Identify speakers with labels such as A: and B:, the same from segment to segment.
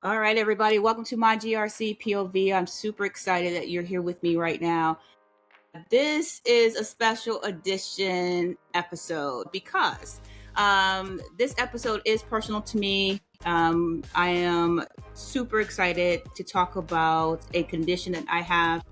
A: All right, everybody, welcome to my GRC POV. I'm super excited that you're here with me right now. This is a special edition episode because this episode is personal to me. I am super excited to talk about a condition that I have.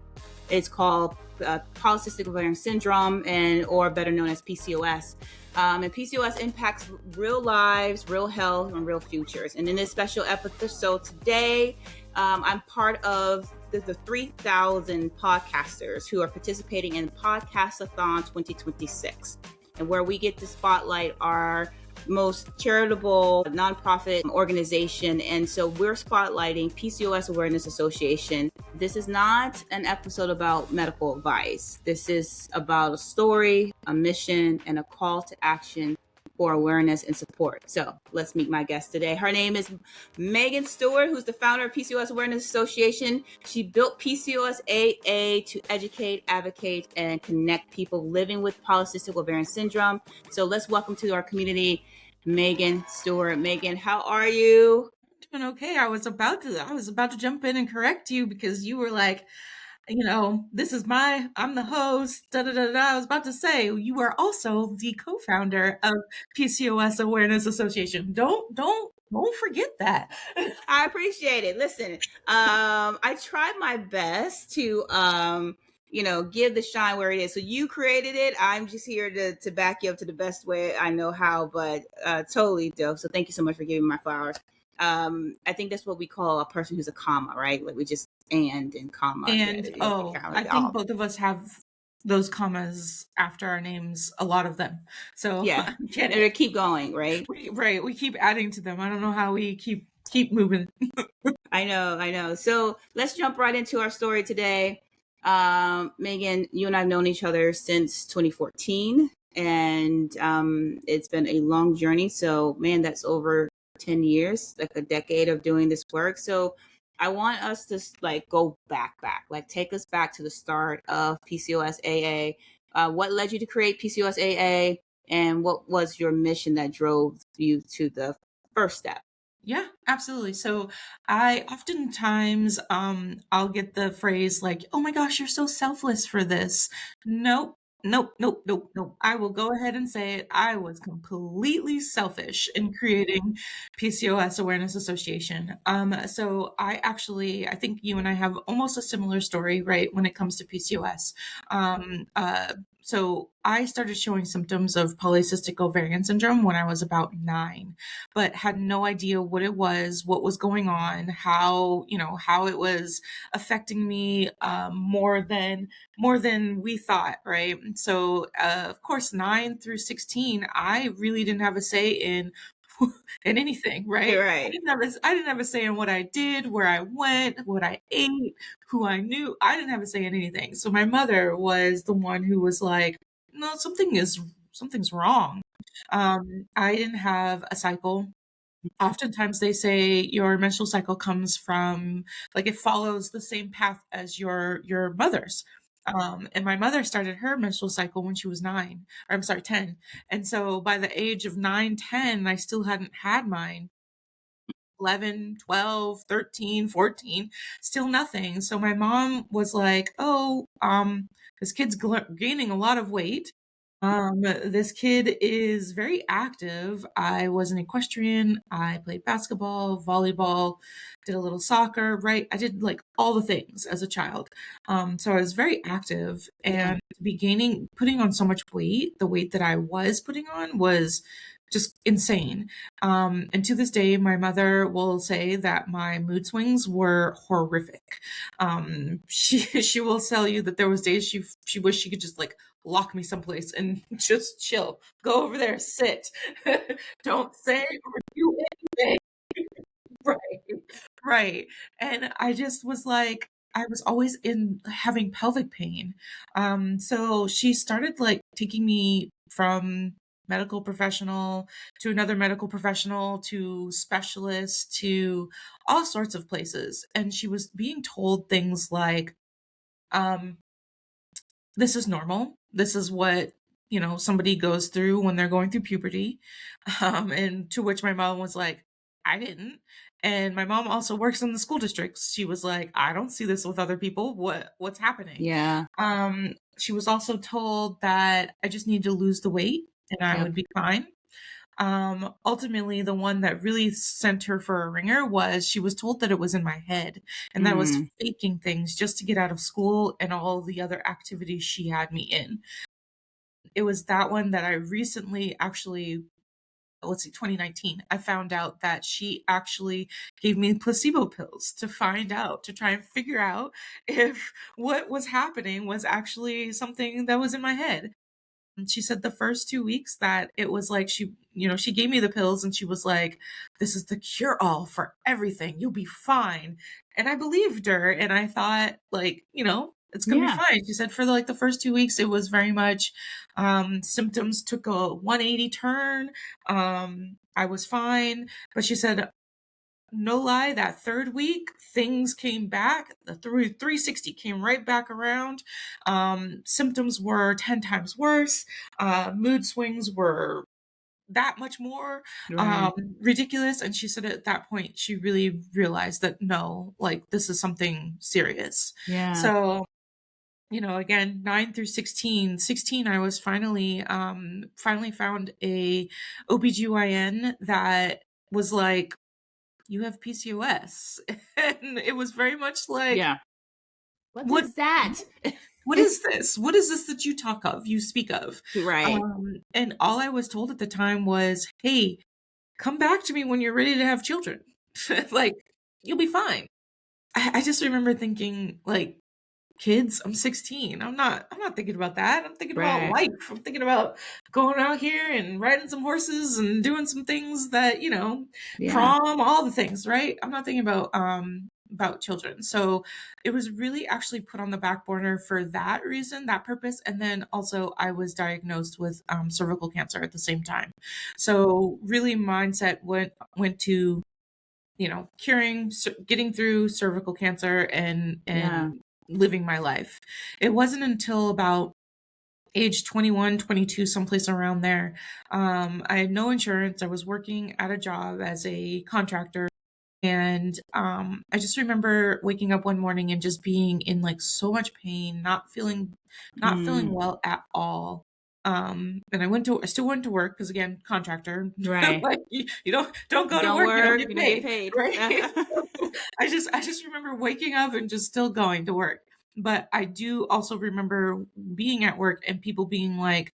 A: It's called polycystic ovarian syndrome, or better known as PCOS. And PCOS impacts real lives, real health, and real futures. And in this special episode today, I'm part of the 3,000 podcasters who are participating in Podcasthon 2026, and where we get to spotlight our most charitable nonprofit organization. And so we're spotlighting PCOS Awareness Association. This is not an episode about medical advice. This is about a story, a mission, and a call to action for awareness and support. So let's meet my guest today. Her name is Megan Stewart, who's the founder of PCOS Awareness Association. She built PCOSAA to educate, advocate, and connect people living with polycystic ovarian syndrome. So let's welcome to our community, Megan Stewart. Megan, how are you?
B: Doing okay. I was about to jump in and correct you because you were like, I'm the host, da da da da. I was about to say you are also the co-founder of PCOS Awareness Association. Don't forget that.
A: I appreciate it. Listen, I tried my best to give the shine where it is. So you created it. I'm just here to back you up to the best way I know how, but totally dope. So thank you so much for giving me my flowers. I think that's what we call a person who's a comma, right? Like we just and comma.
B: And I think both of us have those commas after our names, a lot of them. So
A: yeah, and keep going, right?
B: Right. We keep adding to them. I don't know how we keep moving.
A: I know. So let's jump right into our story today. Megan, you and I have known each other since 2014, and it's been a long journey. So man, that's over 10 years, like a decade of doing this work. So I want us to go back, like take us back to the start of PCOSAA. What led you to create PCOSAA, and what was your mission that drove you to the first step?
B: Yeah, absolutely. So I oftentimes I'll get the phrase like, "Oh my gosh, you're so selfless for this." Nope. I will go ahead and say it. I was completely selfish in creating PCOS Awareness Association. So I think you and I have almost a similar story, right, when it comes to PCOS. So I started showing symptoms of polycystic ovarian syndrome when I was about 9, but had no idea what it was, what was going on, how it was affecting me more than we thought, right? So of course, 9 through 16, I really didn't have a say in anything, right?
A: Right.
B: I didn't have a say in what I did, where I went, what I ate, who I knew. I didn't have a say in anything. So my mother was the one who was like, no, something's wrong. I didn't have a cycle. Oftentimes they say your menstrual cycle comes from, like, it follows the same path as your mother's. And my mother started her menstrual cycle when she was 10. And so by the age of 9, 10, I still hadn't had mine. 11, 12, 13, 14, still nothing. So my mom was like, oh, this kid's gaining a lot of weight. This kid is very active. I was an equestrian. I played basketball, volleyball, did a little soccer, right? I did like all the things as a child. So I was very active, and to be putting on so much weight, the weight that I was putting on was just insane. And to this day, my mother will say that my mood swings were horrific. She will tell you that there was days she wished she could just like lock me someplace and just chill. Go over there, sit. Don't say or do anything. Right. And I just was like, I was always having pelvic pain. So she started like taking me from medical professional to another medical professional to specialist to all sorts of places. And she was being told things like, this is normal. This is what, somebody goes through when they're going through puberty. And to which my mom was like, I didn't. And my mom also works in the school district. She was like, I don't see this with other people. What's happening?
A: Yeah.
B: She was also told that I just need to lose the weight and I
A: Yep.
B: would be fine. Ultimately, the one that really sent her for a ringer was she was told that it was in my head and that I was faking things just to get out of school and all the other activities she had me in. It was that one that I recently actually, let's see, 2019, I found out that she actually gave me placebo pills to find out, to try and figure out if what was happening was actually something that was in my head. And she said the first 2 weeks that it was like she gave me the pills and she was like, "This is the cure all for everything. You'll be fine." And I believed her and I thought like, it's gonna be
A: Yeah.
B: fine. She said for like the first 2 weeks, it was very much symptoms took a 180 turn. I was fine. But she said no lie, that third week, things came back. The 360 came right back around. Symptoms were 10 times worse. Mood swings were that much more
A: Right.
B: ridiculous. And she said at that point, she really realized that no, like this is something serious.
A: Yeah.
B: So, again, 9 through 16, I was finally found a OBGYN that was like, you have PCOS. And it was very much like,
A: Yeah. What
B: what
A: is that?
B: what is this? What is this that you speak of?
A: Right.
B: And all I was told at the time was, hey, come back to me when you're ready to have children. Like, you'll be fine. I just remember thinking, like, kids, I'm 16. I'm not thinking about that. I'm thinking about
A: Right.
B: life. I'm thinking about going out here and riding some horses and doing some things that,
A: Yeah.
B: prom, all the things, right? I'm not thinking about children. So it was really actually put on the back burner for that reason, that purpose. And then also I was diagnosed with cervical cancer at the same time. So really mindset went to getting through cervical cancer and
A: Yeah.
B: living my life. It wasn't until about age 21, 22, someplace around there. I had no insurance. I was working at a job as a contractor. And I just remember waking up one morning and just being in like so much pain, not feeling well at all. And I still went to work because again, contractor,
A: Right.
B: like you don't go to
A: Don't
B: work, you don't
A: work,
B: get
A: you don't get
B: paid,
A: paid.
B: right? So I just remember waking up and just still going to work. But I do also remember being at work and people being like,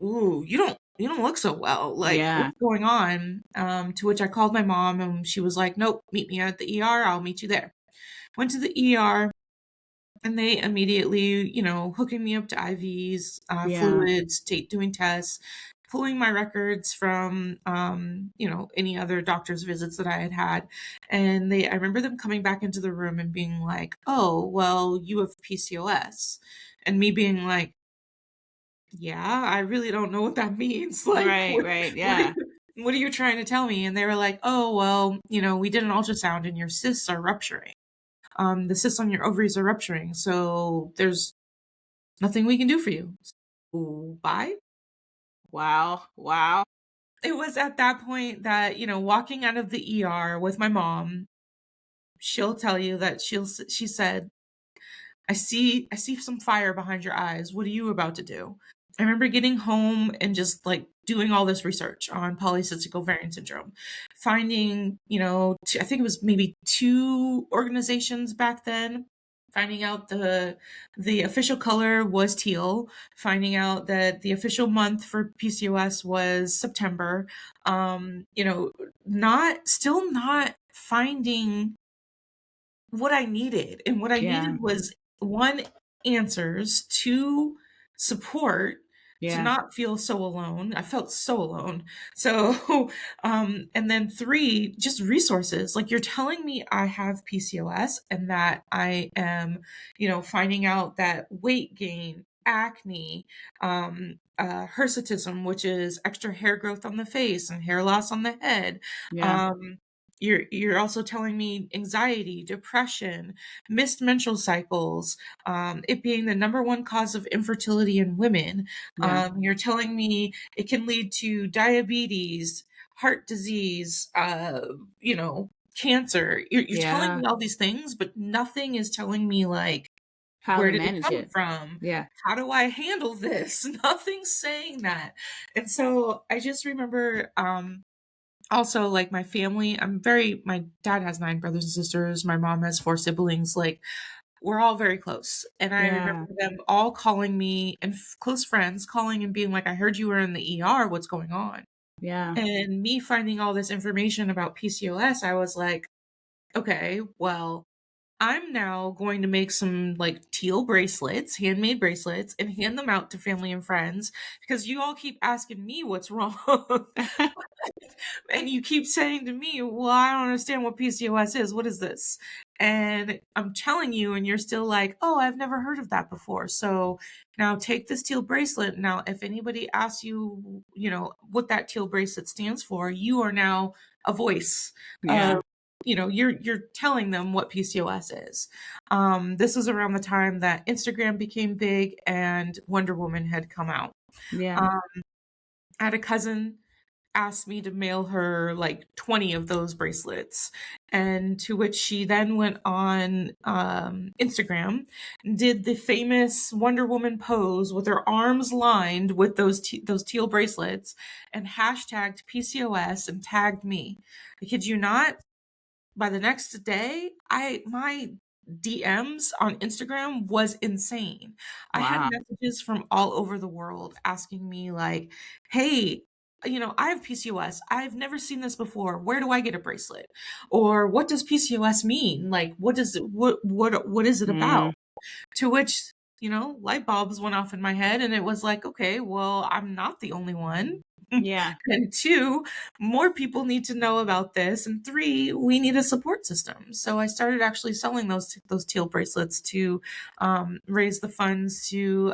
B: "Ooh, you don't look so well. Like,
A: Yeah.
B: what's going on?" To which I called my mom and she was like, "Nope, meet me at the ER. I'll meet you there." Went to the ER and they immediately, hooking me up to IVs,
A: Yeah.
B: fluids, doing tests, pulling my records from, any other doctor's visits that I had had. And I remember them coming back into the room and being like, "Oh, well, you have PCOS." And me being like, yeah, I really don't know what that means. Like,
A: Right, right.
B: what are
A: Yeah.
B: you, what are you trying to tell me? And they were like, oh, well, we did an ultrasound and your cysts are rupturing. The cysts on your ovaries are rupturing. So there's nothing we can do for you. So bye.
A: Wow. Wow.
B: It was at that point that, walking out of the ER with my mom, she'll tell you that she said, I see some fire behind your eyes. What are you about to do? I remember getting home and just like doing all this research on polycystic ovarian syndrome, finding, I think it was maybe 2 organizations back then, finding out the official color was teal, finding out that the official month for PCOS was September, not finding what I needed. And what I
A: Yeah.
B: needed was one, answers, two, support to
A: Yeah.
B: not feel so alone. I felt so alone. So, and then three, just resources. Like you're telling me I have PCOS and that I am, finding out that weight gain, acne, hirsutism, which is extra hair growth on the face and hair loss on the head,
A: Yeah.
B: um, you're also telling me anxiety, depression, missed menstrual cycles, it being the number one cause of infertility in women.
A: Yeah.
B: You're telling me it can lead to diabetes, heart disease, cancer. You're telling
A: Yeah.
B: me all these things, but nothing is telling me like,
A: How
B: where
A: to
B: did it
A: manage
B: come
A: it.
B: from?
A: Yeah.
B: How do I handle this? Nothing's saying that. And so I just remember, also like my family, my dad has 9 brothers and sisters. My mom has 4 siblings. Like, we're all very close. And I remember
A: Yeah.
B: them all calling me, and close friends calling and being like, I heard you were in the ER. What's going on?
A: Yeah.
B: And me finding all this information about PCOS, I was like, okay, well, I'm now going to make some like teal bracelets, handmade bracelets, and hand them out to family and friends because you all keep asking me what's wrong. And you keep saying to me, well, I don't understand what PCOS is. What is this? And I'm telling you, and you're still like, oh, I've never heard of that before. So now take this teal bracelet. Now, if anybody asks you, what that teal bracelet stands for, you are now a voice.
A: Yeah.
B: You're telling them what PCOS is. This was around the time that Instagram became big and Wonder Woman had come out.
A: Yeah.
B: Um, I had a cousin asked me to mail her like 20 of those bracelets, and to which she then went on Instagram, did the famous Wonder Woman pose with her arms lined with those teal bracelets, and hashtagged PCOS and tagged me. I kid you not, by the next day, my DMs on Instagram was insane. I had
A: Wow.
B: messages from all over the world asking me like, "Hey, I have PCOS. I've never seen this before. Where do I get a bracelet? Or what does PCOS mean? Like, what is it about?"
A: Mm.
B: To which, light bulbs went off in my head, and it was like, okay, well, I'm not the only one.
A: Yeah.
B: And 2, more people need to know about this. And 3, we need a support system. So I started actually selling those teal bracelets to raise the funds to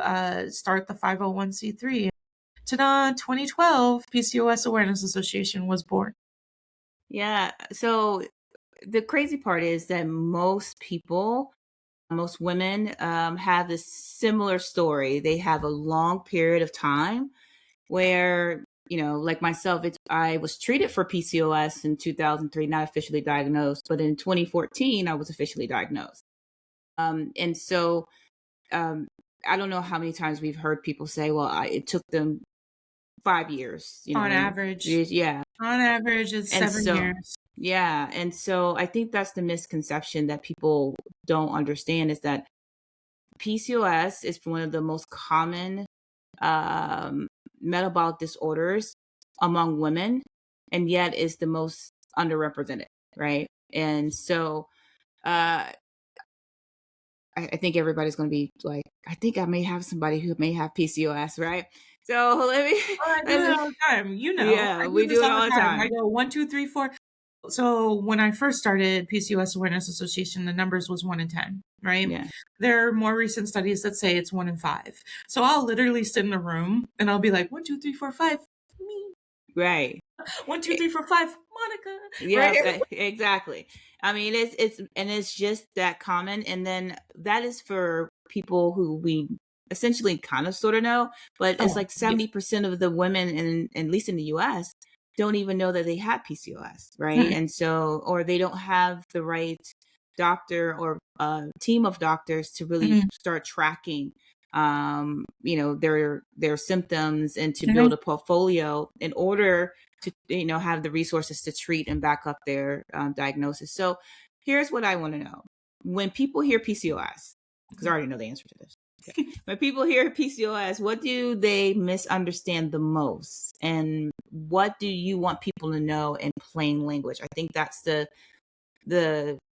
B: start the 501c3. Ta-da! 2012, PCOS Awareness Association was born.
A: Yeah. So the crazy part is that most people, most women, have this similar story. They have a long period of time where, like myself, I was treated for PCOS in 2003, not officially diagnosed, but in 2014, I was officially diagnosed. And so um, I don't know how many times we've heard people say, well, it took them 5 years,
B: On
A: and
B: average.
A: yeah.
B: On average, it's
A: And
B: 7
A: so,
B: years.
A: yeah. And so I think that's the misconception that people don't understand, is that PCOS is one of the most common um, metabolic disorders among women, and yet is the most underrepresented, right? And so uh, I think everybody's going to be like, I think I may have somebody who may have PCOS, right? So let me,
B: Oh, I do it all the time. I
A: yeah,
B: do
A: we
B: this
A: do it
B: all
A: all
B: the
A: the
B: time. I
A: time.
B: go 1, 2, 3, 4. So when I first started PCOS Awareness Association, the numbers was 1 in 10, right?
A: Yeah.
B: There are more recent studies that say it's 1 in 5. So I'll literally sit in a room and I'll be like, 1, 2, 3, 4, 5, me.
A: Right.
B: 1, 2, 3, 4, 5, Monica.
A: Yeah,
B: Right?
A: exactly. I mean, it's just that common, and then that is for people who we essentially kind of sort of know, but it's
B: Oh,
A: like
B: yeah.
A: 70% of the women, in at least in the US, don't even know that they have PCOS, right?
B: Mm-mm.
A: And so, or they don't have the right doctor or team of doctors to really
B: Mhm.
A: start tracking their symptoms, and to build
B: Mhm.
A: a portfolio in order to have the resources to treat and back up their diagnosis. So here's what I want to know: when people hear PCOS, because I already know the answer to this. Okay. When people hear PCOS, what do they misunderstand the most, and what do you want people to know in plain language? I think that's the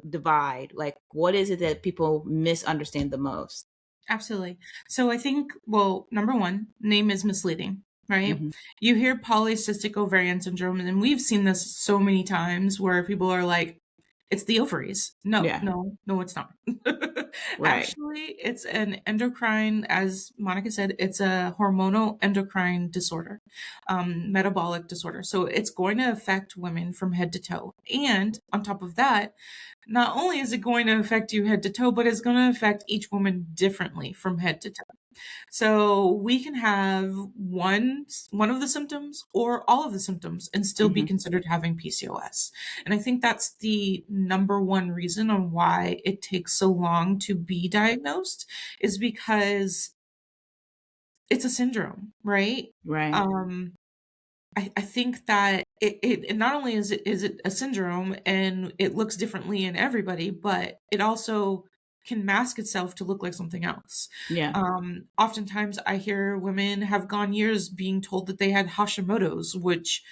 A: divide. Like, what is it that people misunderstand the most?
B: Absolutely. So I think, well, number 1, name is misleading, right?
A: Mm-hmm.
B: You hear polycystic ovarian syndrome, and we've seen this so many times where people are like, it's the ovaries. No,
A: Yeah.
B: no, no, it's not.
A: Right.
B: Actually, it's an endocrine, as Monica said, it's a hormonal endocrine disorder, metabolic disorder. So it's going to affect women from head to toe. And on top of that, not only is it going to affect you head to toe, but it's going to affect each woman differently from head to toe. So we can have one of the symptoms or all of the symptoms and still be considered having PCOS. And I think that's the number one reason on why it takes so long to be diagnosed, is because it's a syndrome, right?
A: Right.
B: I think that it not only is it a syndrome and it looks differently in everybody, but it also can mask itself to look like something else.
A: Yeah.
B: Oftentimes I hear women have gone years being told that they had Hashimoto's, which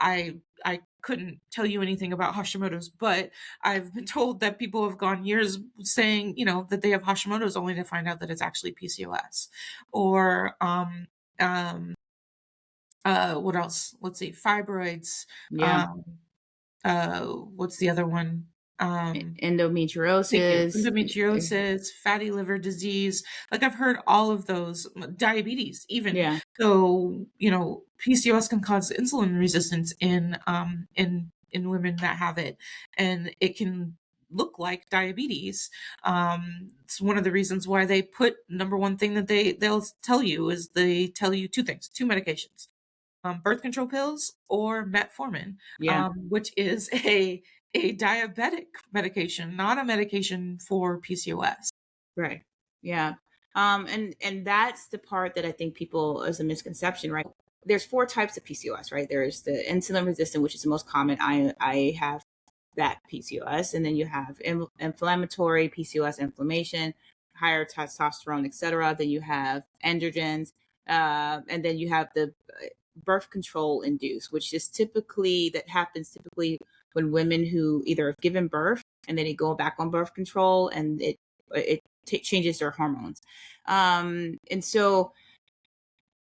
B: I couldn't tell you anything about Hashimoto's, but I've been told that people have gone years saying, that they have Hashimoto's only to find out that it's actually PCOS. Or um what else? Let's see, fibroids.
A: Yeah.
B: Um, what's the other one? Thank you.
A: Endometriosis.
B: Endometriosis, fatty liver disease. Like I've heard all of those, diabetes even.
A: Yeah.
B: So, PCOS can cause insulin resistance in women that have it, and it can look like diabetes. It's one of the reasons why they put number one thing that they'll tell you is they tell you two things, two medications: birth control pills or metformin,
A: Yeah.
B: which is a diabetic medication, not a medication for PCOS.
A: Right. Yeah. And that's the part that I think people is a misconception, right? There's 4 types of PCOS, right? There's the insulin resistant, which is the most common. I have that PCOS, and then you have inflammatory PCOS, inflammation, higher testosterone, etc. Then you have androgens, and then you have the birth control induced, which is typically when women who either have given birth and then they go back on birth control, and it changes their hormones. And so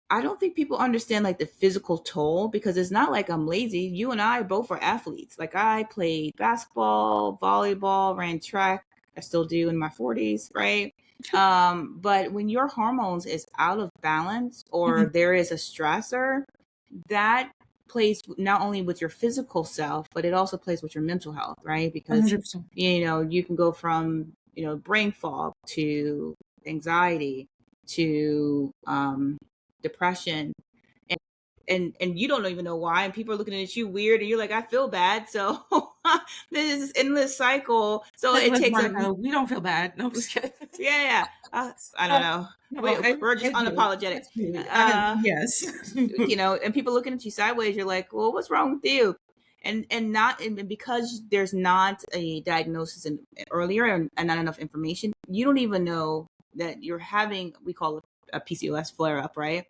A: I don't think people understand like the physical toll, because it's not like I'm lazy. You and I both are athletes. Like I played basketball, volleyball, ran track. I still do in my 40s, right? But when your hormones is out of balance or there is a stressor, that plays not only with your physical self, but it also plays with your mental health, right? Because
B: 100%.
A: you can go from brain fog to anxiety to depression, and you don't even know why, and people are looking at you weird, and you're like, I feel bad. So this is endless cycle. So
B: Like,
A: it takes
B: Monica, we don't feel bad. No, I'm just kidding.
A: yeah. I don't know.
B: No,
A: We're just unapologetic.
B: Yes.
A: And people looking at you sideways, you're like, well, what's wrong with you? And because there's not a diagnosis earlier and not enough information, you don't even know that you're having, we call it a PCOS flare up, right?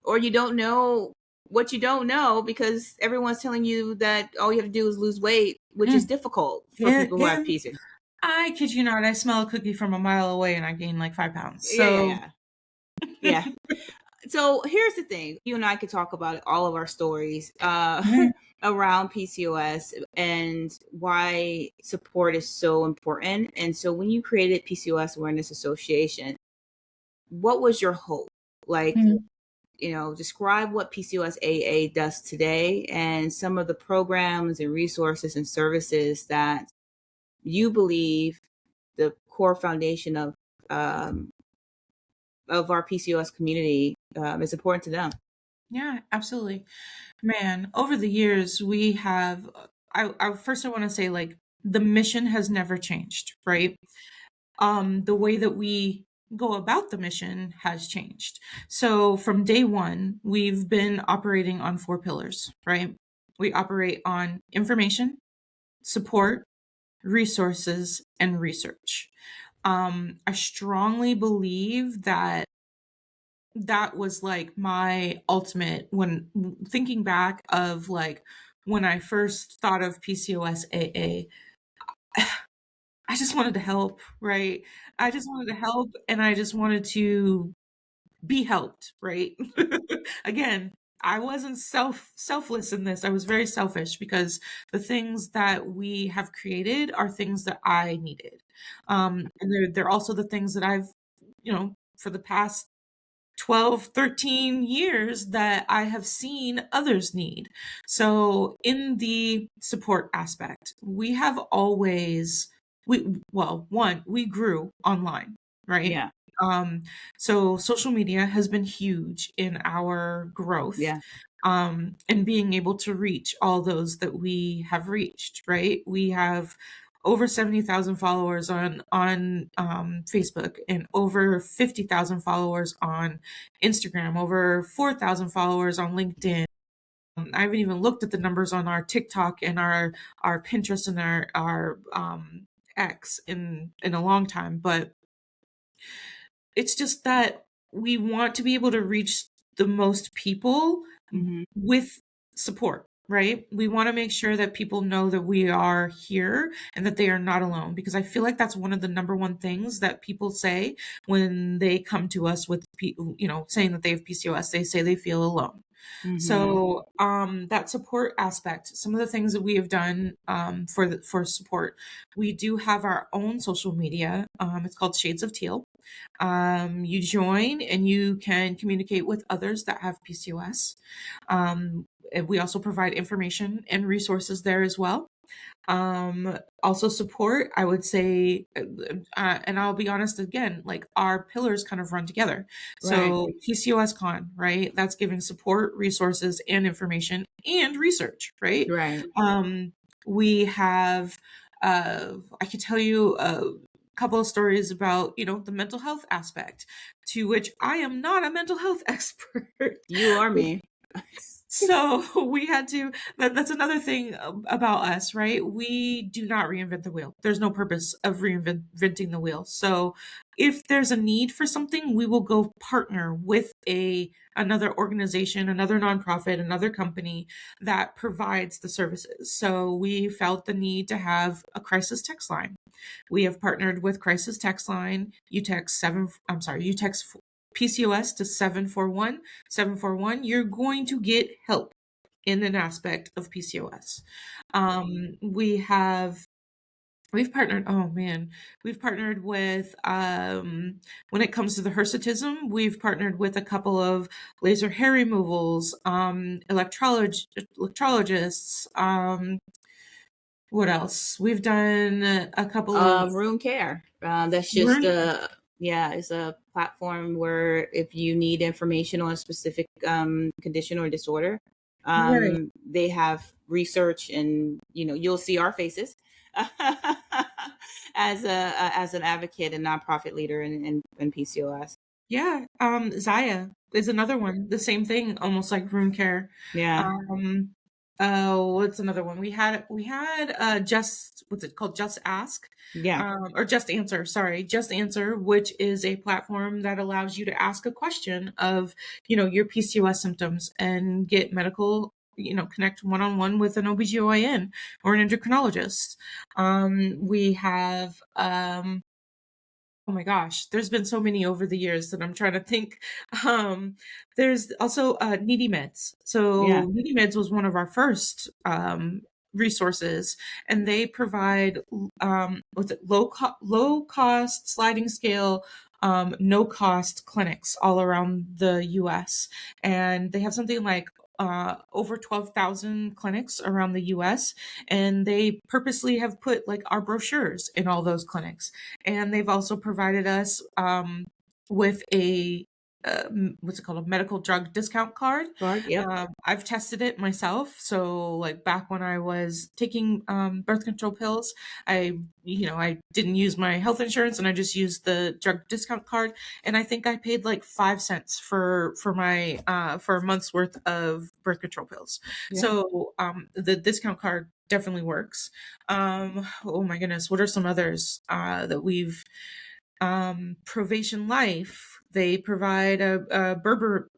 A: Or you don't know what you don't know, because everyone's telling you that all you have to do is lose weight, which is difficult for people who have PCOS.
B: I kid you not, I smell a cookie from a mile away and I gained like 5 pounds. So
A: yeah. So here's the thing. You and I could talk about all of our stories around PCOS and why support is so important. And so when you created PCOS Awareness Association, what was your hope? Like, describe what PCOSAA does today and some of the programs and resources and services that you believe the core foundation of our PCOS community is important to them.
B: Yeah, absolutely. Man, over the years, we have, I want to say, like, the mission has never changed, right? The way that we go about the mission has changed. So from day one, we've been operating on 4 pillars, right? We operate on information, support, resources, and research. I strongly believe that was like my ultimate, when thinking back of like when I first thought of PCOSAA, I just wanted to help, right? I just wanted to help, and I just wanted to be helped, right? Again, I wasn't selfless in this. I was very selfish, because the things that we have created are things that I needed. And they're also the things that I've, for the past 12, 13 years that I have seen others need. So in the support aspect, we have always, we grew online, right?
A: Yeah.
B: So social media has been huge in our growth,
A: Yeah.
B: and being able to reach all those that we have reached, right? We have over 70,000 followers on Facebook, and over 50,000 followers on Instagram, over 4,000 followers on LinkedIn. I haven't even looked at the numbers on our TikTok and our Pinterest and our X in a long time, but it's just that we want to be able to reach the most people
A: Mm-hmm.
B: with support, right? We want to make sure that people know that we are here and that they are not alone, because I feel like that's one of the number one things that people say when they come to us with, saying that they have PCOS. They say they feel alone.
A: Mm-hmm.
B: So that support aspect, some of the things that we have done for support, we do have our own social media. It's called Shades of Teal. You join and you can communicate with others that have PCOS. And we also provide information and resources there as well. Also support, I would say, and I'll be honest again, like our pillars kind of run together.
A: Right.
B: So PCOS Con, right? That's giving support, resources, and information and research, right?
A: Right.
B: We have, I could tell you a couple of stories about, the mental health aspect, to which I am not a mental health expert.
A: You or me.
B: So we had to, that's another thing about us, right? We do not reinvent the wheel. There's no purpose of reinventing the wheel. So if there's a need for something, we will go partner with another organization, another nonprofit, another company that provides the services. So we felt the need to have a crisis text line. We have partnered with Crisis Text Line. You text PCOS to 741-741. You're going to get help in an aspect of PCOS. We've partnered with, when it comes to the hirsutism, we've partnered with a couple of laser hair removals, electrologists. What else? We've done a couple of
A: Room care. That's just
B: room.
A: it's a platform where if you need information on a specific condition or disorder,
B: Right.
A: they have research, and you'll see our faces as an advocate and nonprofit leader in PCOS.
B: Yeah. Zaya is another one. The same thing, almost like room care.
A: Yeah.
B: Um, what's another one? We had what's it called? Just Ask,
A: Yeah.
B: or Just Answer. Sorry, Just Answer, which is a platform that allows you to ask a question of, your PCOS symptoms and get medical, connect one-on-one with an OBGYN or an endocrinologist. We have, oh my gosh, there's been so many over the years that I'm trying to think. There's also Needy Meds.
A: Yeah.
B: So Needy Meds was one of our first resources, and they provide what's it, low cost sliding scale, no cost clinics all around the U.S. And they have something like over 12,000 clinics around the US, and they purposely have put like our brochures in all those clinics. And they've also provided us with what's it called, a medical drug discount card.
A: Card. Yep.
B: I've tested it myself. So like back when I was taking birth control pills, I didn't use my health insurance, and I just used the drug discount card. And I think I paid like 5 cents for my for a month's worth of birth control pills.
A: Yeah.
B: So the discount card definitely works. Oh my goodness, what are some others that we've Provation Life? They provide a Berber.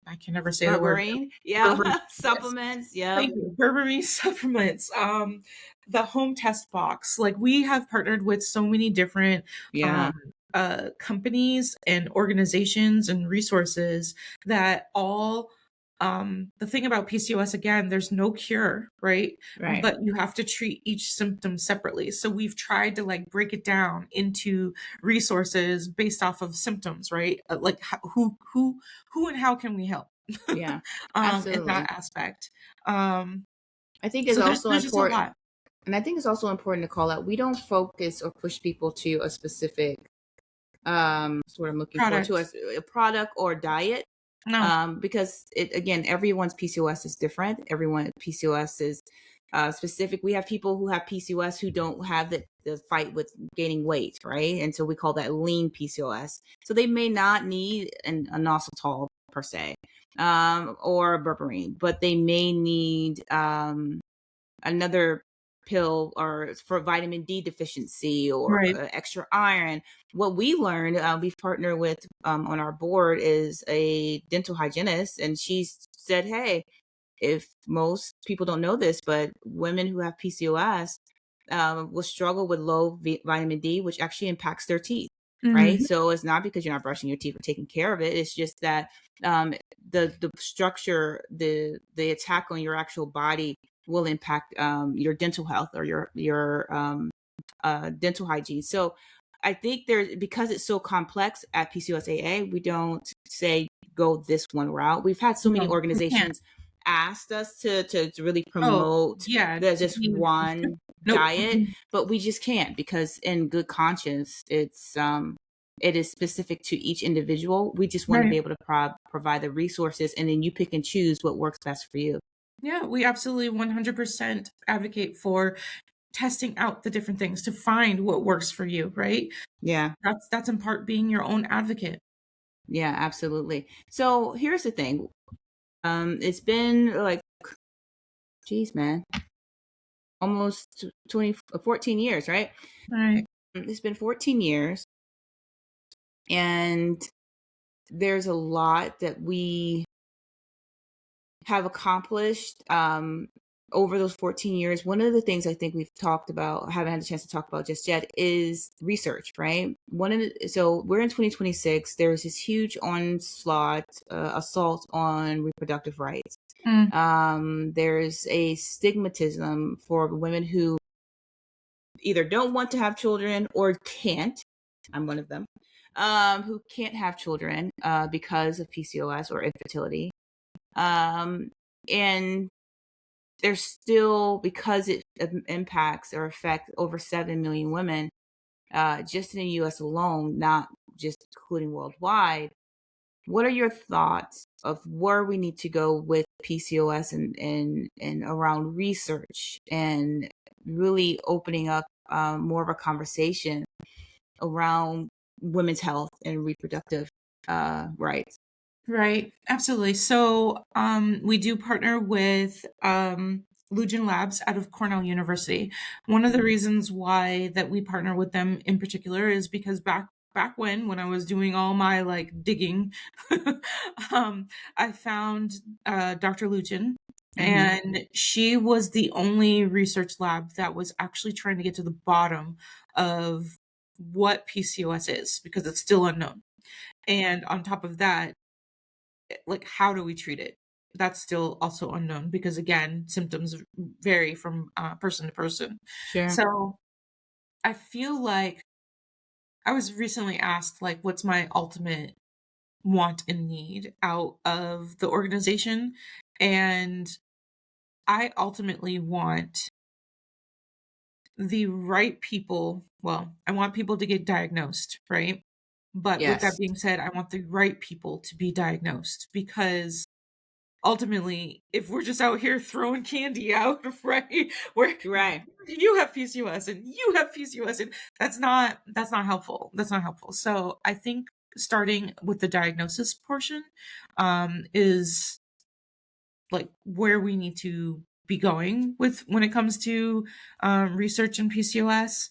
B: I can never say the word.
A: Berberine. Yeah.
B: Berberine.
A: Supplements. Yep.
B: Thank you. Berberine supplements. The home test box. Like, we have partnered with so many different
A: Yeah.
B: companies and organizations and resources that all. The thing about PCOS, again, there's no cure, right?
A: Right.
B: But you have to treat each symptom separately. So we've tried to like break it down into resources based off of symptoms, right? Like who and how can we help?
A: Yeah.
B: In
A: Absolutely.
B: that aspect.
A: I think it's
B: So
A: also
B: there's just a
A: important.
B: lot.
A: And I think it's also important to call out, we don't focus or push people to a specific That's what I'm looking for
B: Product.
A: too, as a product or diet.
B: No.
A: Because again, everyone's PCOS is different. Everyone PCOS is specific. We have people who have PCOS who don't have the fight with gaining weight, right? And so we call that lean PCOS. So they may not need a inositol per se, or berberine, but they may need another pill or for vitamin D deficiency or
B: Right.
A: extra iron. What we learned, we've partnered with on our board is a dental hygienist, and she said, hey, if most people don't know this, but women who have PCOS will struggle with low vitamin D, which actually impacts their teeth. Right.
B: Mhm.
A: So it's not because you're not brushing your teeth or taking care of it. It's just that the structure, the attack on your actual body will impact your dental health or your dental hygiene. So I think there's, because it's so complex at PCOSAA, we don't say go this one route. We've had so many
B: No, we can't.
A: organizations asked us to really
B: Oh,
A: promote
B: yeah,
A: the
B: to
A: just
B: be
A: one
B: nope.
A: diet, but we just can't, because in good conscience, it is specific to each individual. We just want to be
B: Right.
A: able to provide the resources, and then you pick and choose what works best for you.
B: Yeah, we absolutely 100% advocate for testing out the different things to find what works for you, right?
A: Yeah.
B: That's in part being your own advocate.
A: Yeah, absolutely. So here's the thing. It's been like, geez, man, almost 14 years, right?
B: Right.
A: It's been 14 years, and there's a lot that we have accomplished over those 14 years. One of the things I think we've talked about, haven't had a chance to talk about just yet, is research, right? So we're in 2026. There's this huge onslaught, assault on reproductive rights. There's a stigmatism for women who either don't want to have children or can't. I'm one of them, who can't have children because of PCOS or infertility. And there's still, because it impacts or affects over 7 million women, just in the US alone, not just including worldwide. What are your thoughts of where we need to go with PCOS and around research and really opening up more of a conversation around women's health and reproductive rights?
B: Right. Absolutely. So, we do partner with Lugen Labs out of Cornell University. One of the reasons why that we partner with them in particular is because back when I was doing all my like digging, I found Dr. Lugen, and she was the only research lab that was actually trying to get to the bottom of what PCOS is, because it's still unknown. And on top of that, like, how do we treat it? That's still also unknown, because again, symptoms vary from person to person.
A: Sure.
B: So I feel like I was recently asked, like, what's my ultimate want and need out of the organization? And I ultimately want the right people. Well, I want people to get diagnosed, right? But with that
A: Yes.
B: being said, I want the right people to be diagnosed, because ultimately, if we're just out here throwing candy out, right, where
A: Right.
B: you have PCOS and you have PCOS, and that's not helpful. That's not helpful. So I think starting with the diagnosis portion is like where we need to be going with when it comes to research in PCOS.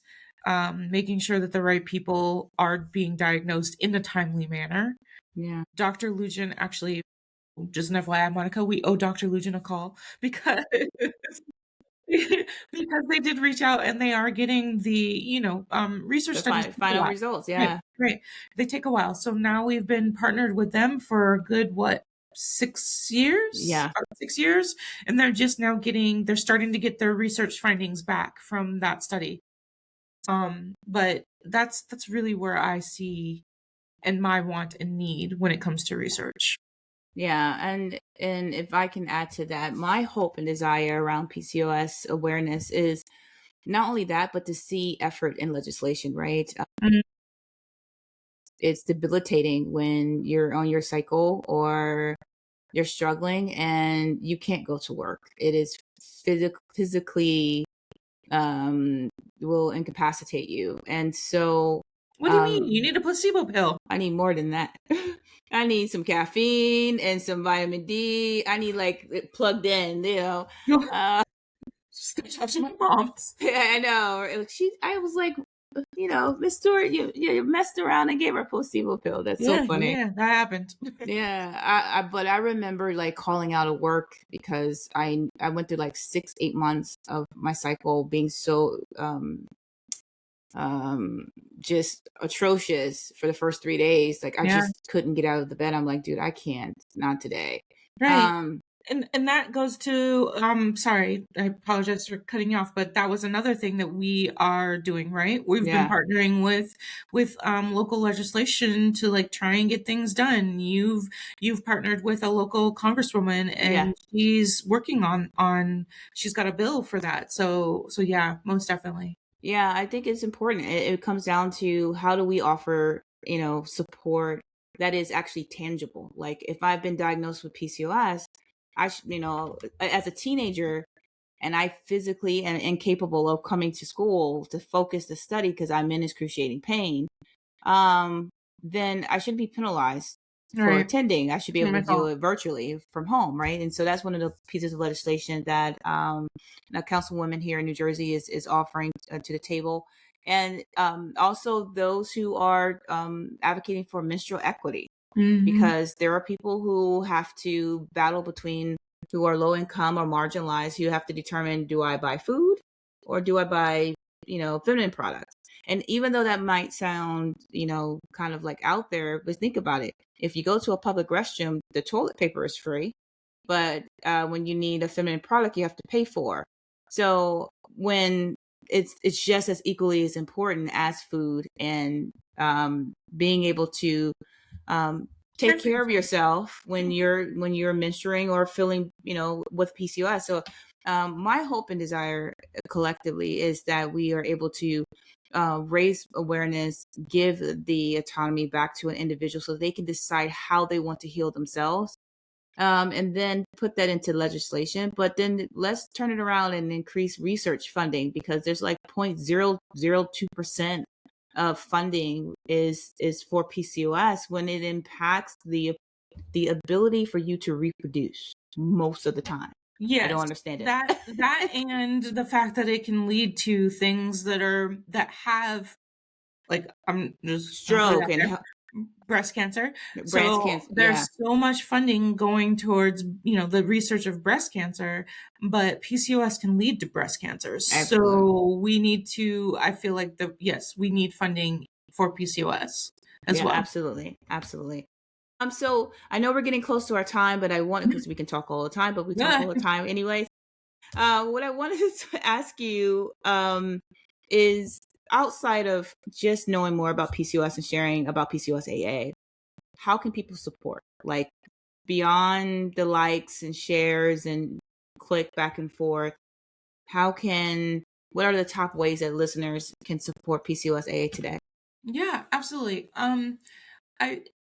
B: Making sure that the right people are being diagnosed in a timely manner.
A: Yeah.
B: Dr. Lujan actually, just an FYI, Monica, we owe Dr. Lujan a call because because they did reach out and they are getting the, research
A: The
B: studies take a
A: final
B: while.
A: results.
B: Right,
A: Yeah.
B: right. They take a while. So now we've been partnered with them for a good, what, 6 years?
A: Yeah.
B: About 6 years. And they're starting to get their research findings back from that study. But that's really where I see and my want and need when it comes to research.
A: Yeah, and if I can add to that, my hope and desire around PCOS awareness is not only that, but to see effort in legislation, right?
B: Mhm.
A: it's debilitating when you're on your cycle or you're struggling and you can't go to work. It is physically will incapacitate you. And so
B: What do you mean? You need a placebo pill.
A: I need more than that. I need some caffeine and some vitamin D. I need like it plugged in, you know.
B: Just gonna talk to my moms.
A: I know. I was like, you know, Miss Stewart, you messed around and gave her a placebo pill. That's so funny.
B: Yeah, that happened.
A: Yeah, but I remember like calling out of work because I went through like 6-8 months of my cycle being so just atrocious for the first 3 days. Like I just couldn't get out of the bed. I'm like, dude, I can't, not today.
B: Right. And that goes to sorry, I apologize for cutting you off, but that was another thing that we are doing, right? We've been partnering with local legislation to like try and get things done. You've partnered with a local congresswoman and she's working on she's got a bill for that. So yeah, most definitely.
A: Yeah, I think it's important. It comes down to how do we offer, you know, support that is actually tangible. Like if I've been diagnosed with PCOS, you know, as a teenager, and I physically am incapable of coming to school to focus to study because I'm in excruciating pain, then I shouldn't be penalized for attending. I should be able to do it virtually from home, right? And so that's one of the pieces of legislation that a councilwoman here in New Jersey is offering to the table. And also those who are advocating for menstrual equity. Because there are people who have to battle between who are low income or marginalized who have to determine, do I buy food or do I buy, you know, feminine products? And even though that might sound, you know, kind of like out there, but think about it. If you go to a public restroom, the toilet paper is free, but when you need a feminine product, you have to pay for. So when it's just as equally as important as food and being able to take care of yourself when you're menstruating or feeling, you know, with PCOS. So my hope and desire collectively is that we are able to raise awareness, give the autonomy back to an individual so they can decide how they want to heal themselves. And then put that into legislation, but then let's turn it around and increase research funding, because there's like 0.002% of funding is for PCOS when it impacts the ability for you to reproduce most of the time.
B: Yes,
A: I don't understand it.
B: That and the fact that it can lead to things that have like I'm just
A: stroke and
B: breast cancer.
A: Breast cancer.
B: There's so much funding going towards, you know, the research of breast cancer, but PCOS can lead to breast cancer. Absolutely. So we need to, I feel like we need funding for PCOS as well.
A: Absolutely. So I know we're getting close to our time, but I want, because we can talk all the time, but we talk all the time anyways. What I wanted to ask you is, outside of just knowing more about PCOS and sharing about PCOSAA, how can people support? Like beyond the likes and shares and click back and forth, what are the top ways that listeners can support PCOSAA today?
B: Yeah, absolutely.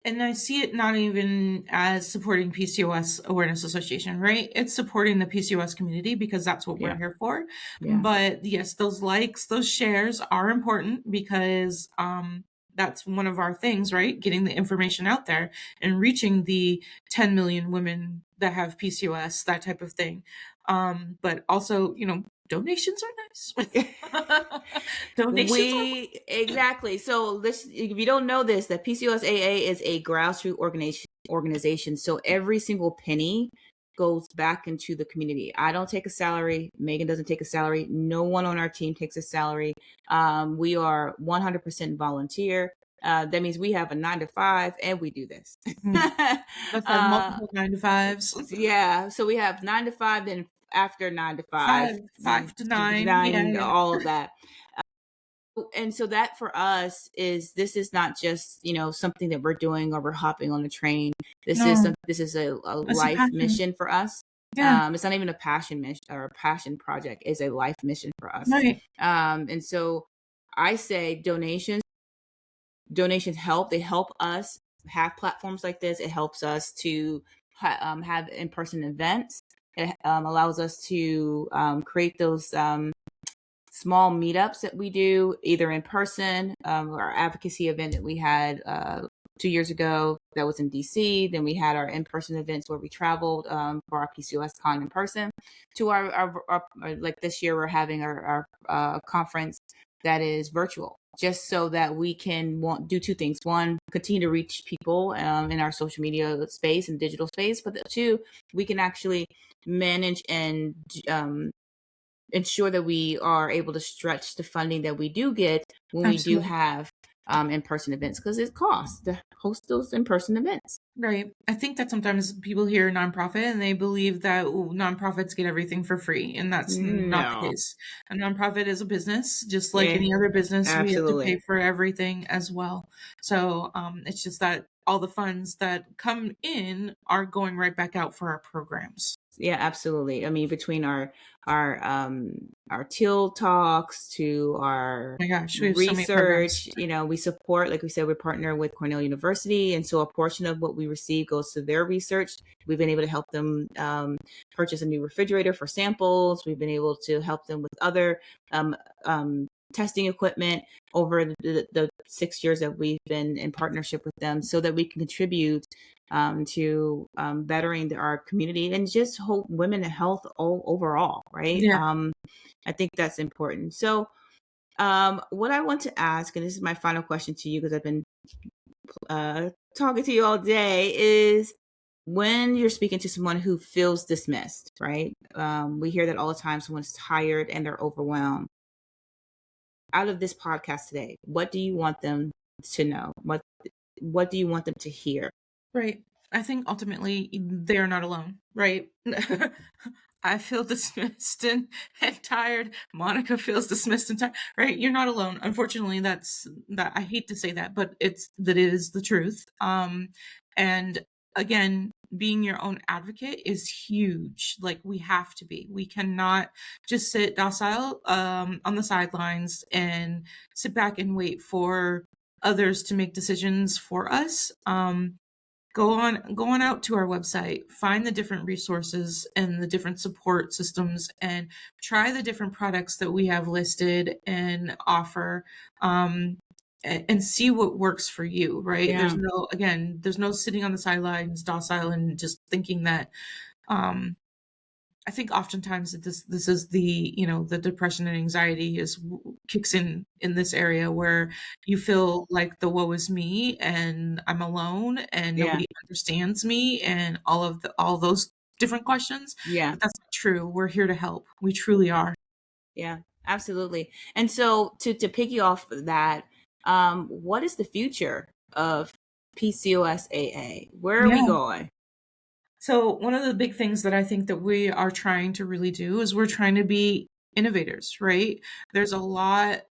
B: I see it not even as supporting PCOS Awareness Association, right? It's supporting the PCOS community because that's what we're here for. But yes, those likes, those shares are important because that's one of our things, right? Getting the information out there and reaching the 10 million women that have PCOS, that type of thing. But also, you know, donations are nice.
A: Exactly. So this, if you don't know this, that PCOSAA is a grassroots organization. So every single penny goes back into the community. I don't take a salary. Megan doesn't take a salary. No one on our team takes a salary. We are 100% volunteer. That means we have a 9-to-5 and we do this.
B: That's our multiple 9-to-5s.
A: Yeah. So we have 9-to-5, then after 9-to-5,
B: 5 to 9,
A: all of that. And so that for us this is not just, you know, something that we're doing or we're hopping on a train. This is a life mission for us. It's not even a passion mission or a passion project. It's a life mission for us.
B: Right.
A: And so I say donations donations help. They help us have platforms like this. It helps us to have in-person events. It allows us to create those small meetups that we do either in person. Our advocacy event that we had 2 years ago, that was in DC. Then we had our in-person events where we traveled for our PCOS con in person. To our like this year, we're having our conference that is virtual, just so that we can do two things. One, continue to reach people in our social media space and digital space, but two, we can actually manage and ensure that we are able to stretch the funding that we do get when we do
B: Absolutely.
A: have in-person events, because it costs to host those in-person events.
B: Right. I think that sometimes people hear nonprofit and they believe that nonprofits get everything for free, and that's not the
A: No.
B: case. A nonprofit is a business, just like
A: Yeah,
B: any other business. We have to
A: absolutely.
B: pay for everything as well. So it's just that all the funds that come in are going right back out for our programs.
A: Yeah, absolutely. I mean, between our teal talks to our
B: Oh my gosh, we have so many programs.
A: research, we support, like we said, we partner with Cornell University, and so a portion of what we receive goes to their research. We've been able to help them purchase a new refrigerator for samples. We've been able to help them with other testing equipment over the 6 years that we've been in partnership with them, so that we can contribute to bettering our community and just hope women health overall, right?
B: Yeah.
A: I think that's important. So what I want to ask, and this is my final question to you, because I've been talking to you all day, is when you're speaking to someone who feels dismissed, right? We hear that all the time. Someone's tired and they're overwhelmed. Out of this podcast today, what do you want them to know? What do you want them to hear?
B: Right. I think ultimately they are not alone, right? I feel dismissed and tired. Monica feels dismissed and tired, right? You're not alone. Unfortunately, that I hate to say that, but it is the truth. And again, being your own advocate is huge. Like, we have to be. We cannot just sit docile on the sidelines and sit back and wait for others to make decisions for us. Go on out to our website, find the different resources and the different support systems, and try the different products that we have listed and offer, and see what works for you, right?
A: Yeah.
B: There's no sitting on the sidelines docile and just thinking that, I think oftentimes that this is the depression and anxiety kicks in this area where you feel like the woe is me and I'm alone and
A: Yeah.
B: nobody understands me and all those different questions.
A: Yeah.
B: But that's not true. We're here to help. We truly are.
A: Yeah, absolutely. And so to piggy off of that, what is the future of PCOSAA? Where are we
B: Yeah.
A: going?
B: So one of the big things that I think that we are trying to really do is we're trying to be innovators, right? There's a lot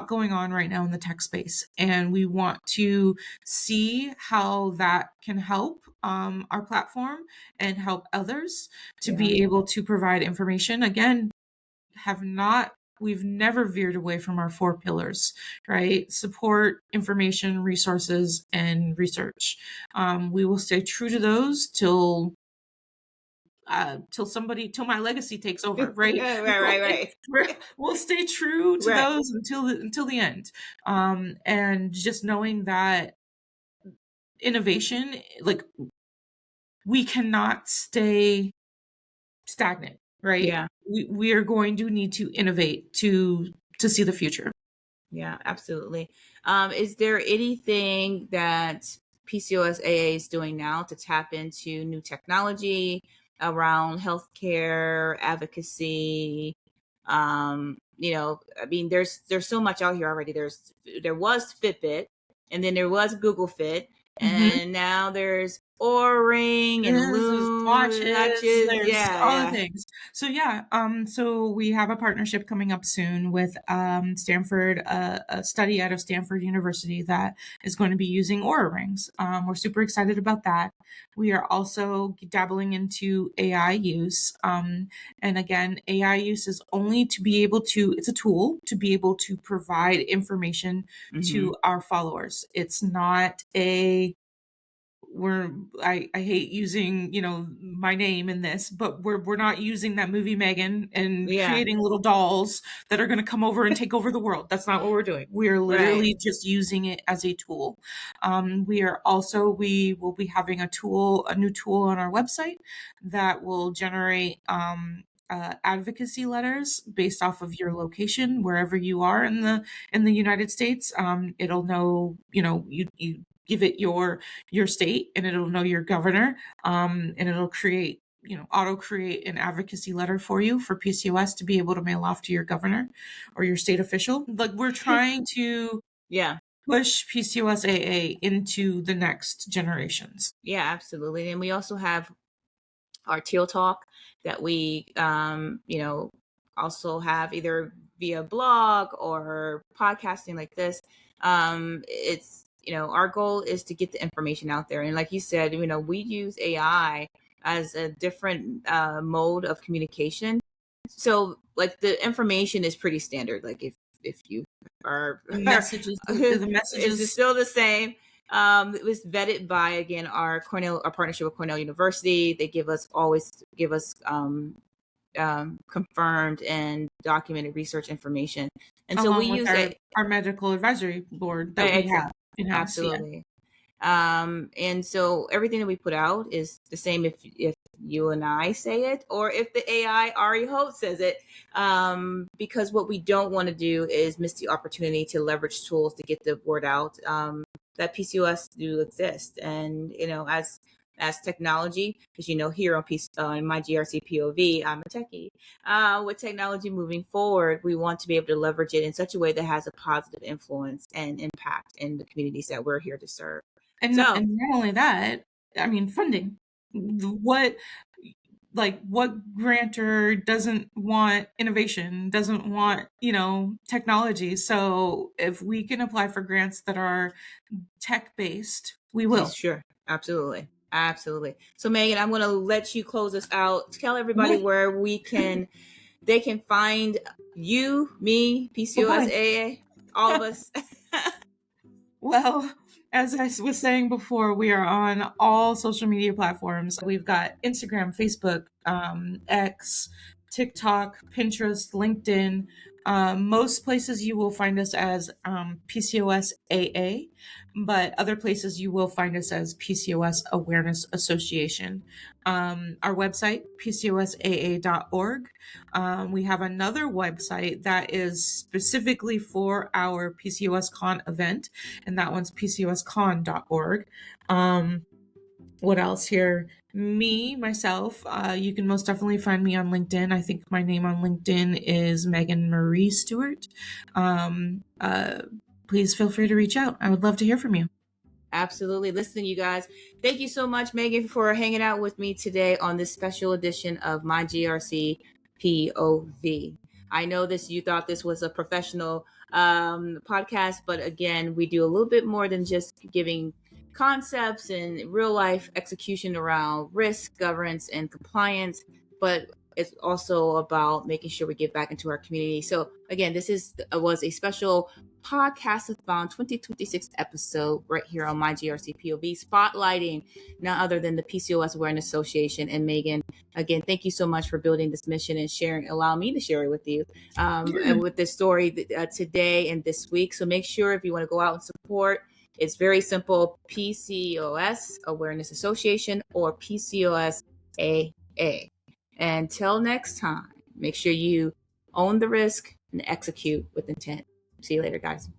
B: going on right now in the tech space, and we want to see how that can help our platform and help others to be able to provide information. Again, we've never veered away from our 4 pillars, right? Support, information, resources, and research. We will stay true to those till my legacy takes over, right?
A: Right.
B: We'll stay true to
A: Right.
B: those until the end. And just knowing that innovation, like, we cannot stay stagnant, right?
A: Yeah.
B: We are going to need to innovate to see the future.
A: Yeah, absolutely. Is there anything that PCOSAA is doing now to tap into new technology around healthcare advocacy? I mean, there's so much out here already. There was Fitbit, and then there was Google Fit, and now there's Oura Ring and
B: There's watches,
A: watches.
B: there's
A: Yeah,
B: all the
A: yeah.
B: things. So yeah, so we have a partnership coming up soon with Stanford, a study out of Stanford University that is going to be using Oura Rings. We're super excited about that. We are also dabbling into AI use. And again, AI use is only to be able to, it's a tool to be able to provide information to our followers. It's not a, I hate using, my name in this, but we're not using that movie Megan and
A: Yeah,
B: creating little dolls that are going to come over and take over the world. That's not what we're doing. We are
A: right.
B: literally just using it as a tool. We will be having a new tool on our website that will generate advocacy letters based off of your location wherever you are in the United States. It'll know, you give it your state, and it'll know your governor, and it'll create, auto create an advocacy letter for you for PCOS to be able to mail off to your governor or your state official. Like, we're trying to
A: Yeah,
B: push PCOSAA into the next generations.
A: yeah, absolutely. And we also have our Teal Talk that we, also have either via blog or podcasting like this. It's, our goal is to get the information out there. And like you said, we use AI as a different mode of communication. So like the information is pretty standard. Like if you are
B: The messages,
A: it's still the same. It was vetted by, again, our partnership with Cornell University. They always give us confirmed and documented research information, and so we
B: along with
A: use it.
B: our medical advisory board that we have in-house.
A: Absolutely. And so everything that we put out is the same if you and I say it, or if the AI Ari Holt says it, because what we don't want to do is miss the opportunity to leverage tools to get the word out, that PCOS do exist. And, as technology, because, here on My GRC POV, I'm a techie. With technology moving forward, we want to be able to leverage it in such a way that has a positive influence and impact in the communities that we're here to serve.
B: And not only that, I mean, funding. What grantor doesn't want innovation, doesn't want, technology? So if we can apply for grants that are tech-based, we will.
A: Sure. Absolutely. So Megan, I'm going to let you close us out. Tell everybody where they can find you, me, PCOSAA, all of us.
B: Well, as I was saying before, we are on all social media platforms. We've got Instagram, Facebook, X, TikTok, Pinterest, LinkedIn. Most places you will find us as PCOSAA, but other places you will find us as PCOS Awareness Association. Our website, PCOSAA.org. We have another website that is specifically for our PCOS Con event, and that one's PCOScon.org. What else here? Myself, you can most definitely find me on LinkedIn. I think my name on LinkedIn is Megan Marie Stewart. Please feel free to reach out. I would love to hear from you.
A: Absolutely. Listen, you guys, thank you so much, Megan, for hanging out with me today on this special edition of My GRC POV. I know you thought this was a professional podcast, but again, we do a little bit more than just giving concepts and real life execution around risk, governance, and compliance, but it's also about making sure we get back into our community. So again, this was a special Podcasthon 2026 episode right here on My GRC POV, spotlighting none other than the PCOS Awareness Association. And Megan, again, thank you so much for building this mission and allow me to share it with you and with this story today and this week. So make sure, if you want to go out and support, it's very simple: PCOS Awareness Association or PCOSAA. Until next time, make sure you own the risk and execute with intent. See you later, guys.